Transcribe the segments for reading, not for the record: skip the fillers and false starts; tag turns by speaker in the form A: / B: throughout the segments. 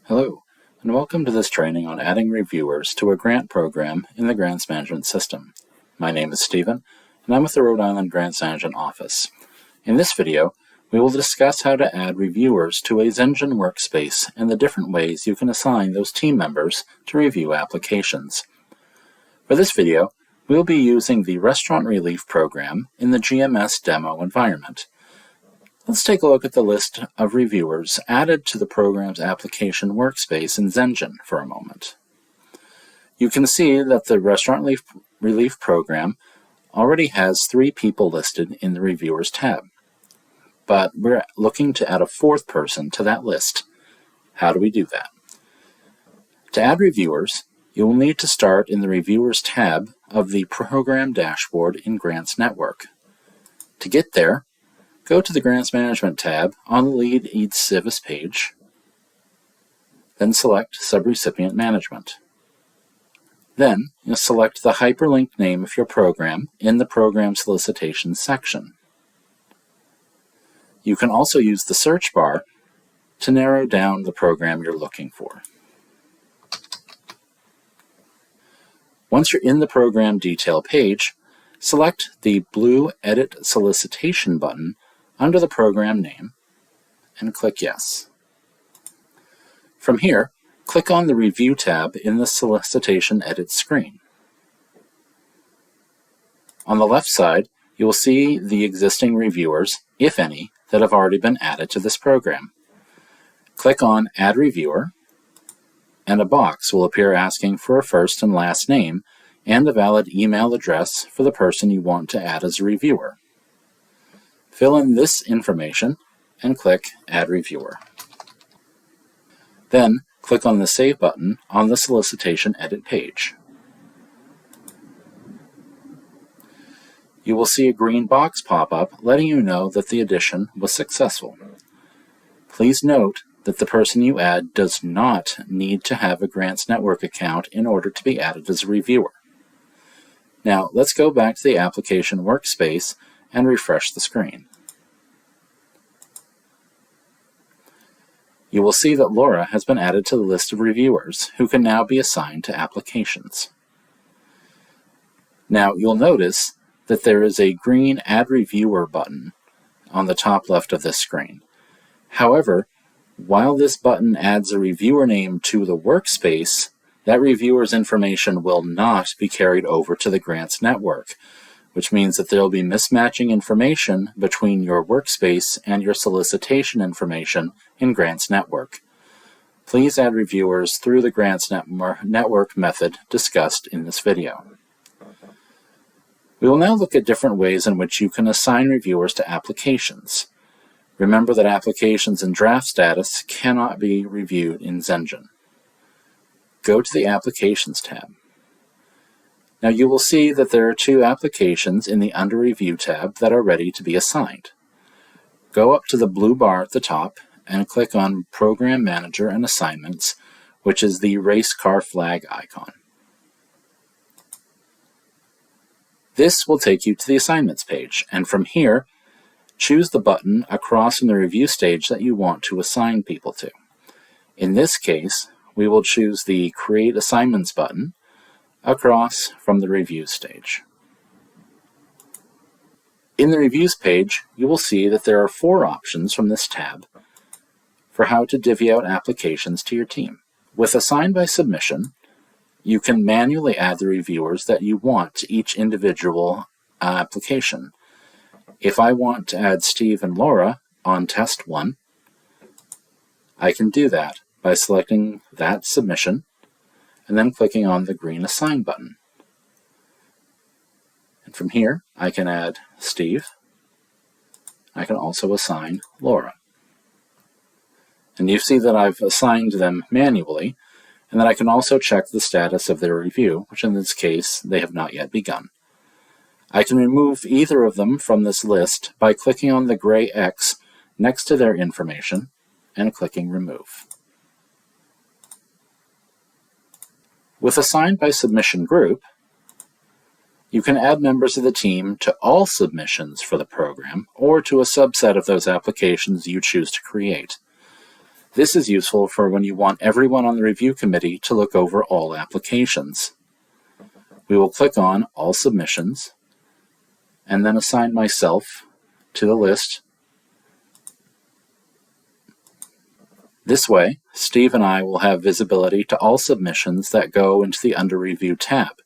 A: Hello, and welcome to this training on adding reviewers to a grant program in the Grants Management System. My name is Stephen, and I'm with the Rhode Island Grants Management Office. In this video, we will discuss how to add reviewers to a Zengen workspace and the different ways you can assign those team members to review applications. For this video, we'll be using the Restaurant Relief Program in the GMS demo environment. Let's take a look at the list of reviewers added to the program's application workspace in Zengen for a moment. You can see that the Restaurant Relief Program already has 3 people listed in the Reviewers tab, but we're looking to add a 4th person to that list. How do we do that? To add reviewers, you will need to start in the Reviewers tab of the Program dashboard in Grants Network. To get there, go to the Grants Management tab on the Lead eCivis page, then select Subrecipient Management. Then, you'll select the hyperlink name of your program in the Program Solicitations section. You can also use the search bar to narrow down the program you're looking for. Once you're in the program detail page, select the blue Edit Solicitation button under the program name and click Yes. From here, click on the Review tab in the Solicitation Edit screen. On the left side, you will see the existing reviewers, if any, that have already been added to this program. Click on Add Reviewer, and a box will appear asking for a first and last name and a valid email address for the person you want to add as a reviewer. Fill in this information and click Add Reviewer. Then, click on the Save button on the Solicitation Edit page. You will see a green box pop up letting you know that the addition was successful. Please note that the person you add does not need to have a Grants Network account in order to be added as a reviewer. Now, let's go back to the application workspace and refresh the screen. You will see that Laura has been added to the list of reviewers who can now be assigned to applications. Now, you'll notice that there is a green Add Reviewer button on the top left of this screen. However, while this button adds a reviewer name to the workspace, that reviewer's information will not be carried over to the Grants Network, which means that there will be mismatching information between your workspace and your solicitation information in Grants Network. Please add reviewers through the Grants Network method discussed in this video. We will now look at different ways in which you can assign reviewers to applications. Remember that applications in draft status cannot be reviewed in Zengen. Go to the Applications tab. Now you will see that there are 2 applications in the Under Review tab that are ready to be assigned. Go up to the blue bar at the top and click on Program Manager and Assignments, which is the race car flag icon. This will take you to the Assignments page, and from here, choose the button across in the review stage that you want to assign people to. In this case, we will choose the Create Assignments button across from the Review stage. In the Reviews page, you will see that there are 4 options from this tab for how to divvy out applications to your team. With Assign by Submission, you can manually add the reviewers that you want to each individual application. If I want to add Steve and Laura on Test 1, I can do that by selecting that submission and then clicking on the green Assign button. And from here, I can add Steve. I can also assign Laura. And you see that I've assigned them manually, and that I can also check the status of their review, which in this case, they have not yet begun. I can remove either of them from this list by clicking on the gray X next to their information and clicking Remove. With Assign by Submission Group, you can add members of the team to all submissions for the program or to a subset of those applications you choose to create. This is useful for when you want everyone on the review committee to look over all applications. We will click on All Submissions and then assign myself to the list. This way, Steve and I will have visibility to all submissions that go into the Under Review tab,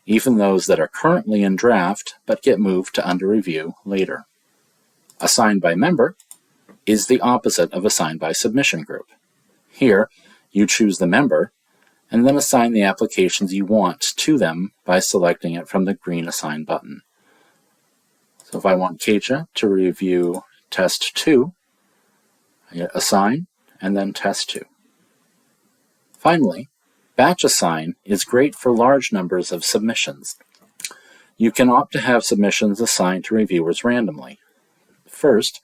A: even those that are currently in draft but get moved to Under Review later. Assigned by Member is the opposite of Assigned by Submission Group. Here, you choose the member and then assign the applications you want to them by selecting it from the green Assign button. So if I want Keisha to review Test 2, I hit Assign and then Test 2. Finally, Batch Assign is great for large numbers of submissions. You can opt to have submissions assigned to reviewers randomly. First,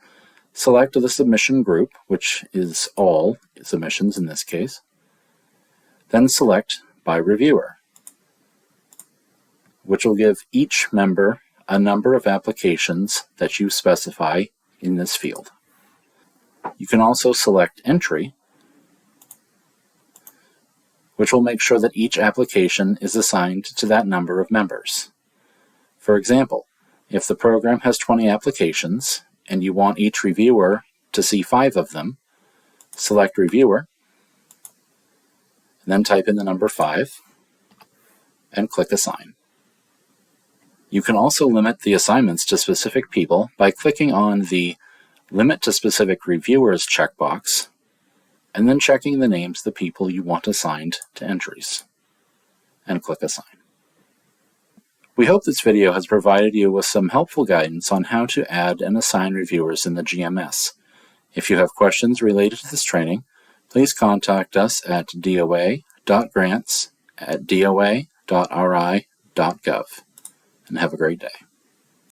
A: select the submission group, which is all submissions in this case. Then select by reviewer, which will give each member a number of applications that you specify in this field. You can also select entry, which will make sure that each application is assigned to that number of members. For example, if the program has 20 applications and you want each reviewer to see 5 of them, select Reviewer, then type in the number 5 and click Assign. You can also limit the assignments to specific people by clicking on the Limit to Specific Reviewers checkbox and then checking the names of the people you want assigned to entries, and click Assign. We hope this video has provided you with some helpful guidance on how to add and assign reviewers in the GMS. If you have questions related to this training, please contact us at doa.grants@doa.ri.gov, and have a great day.